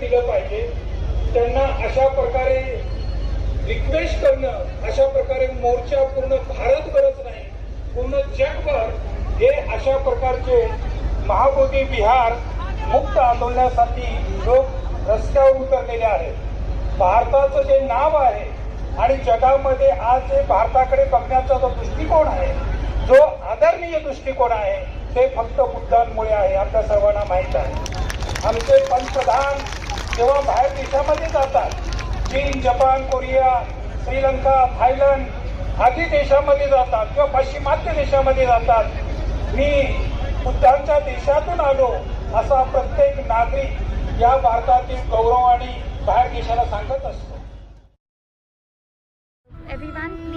दिलं पाहिजे. त्यांना अशा प्रकारे रिक्वेस्ट करणं, अशा प्रकारे मोर्चा पूर्ण भारतभरच नाही पूर्ण जगभर हे अशा प्रकारचे महाबोधी विहार मुक्त आंदोलनासाठी लोक रस्त्यावर उतरलेले आहेत. भारताचं जे नाव आहे आणि जगामध्ये आज जे भारताकडे बघण्याचा जो दृष्टिकोन आहे, जो आदरणीय दृष्टिकोन आहे, ते फक्त बुद्धांमुळे आहे. आपल्या सर्वांना माहीत आहे. आमचे पंतप्रधान जेव्हा बाहेर देशामध्ये जातात, चीन, जपान, कोरिया, श्रीलंका, थायलंड आदी देशामध्ये जातात किंवा पाश्चिमात्य देशामध्ये जातात, मी बुद्धांच्या देशातून आलो असा प्रत्येक नागरिक या भारतातील गौरवाने बाहेर देशाला सांगत असतो.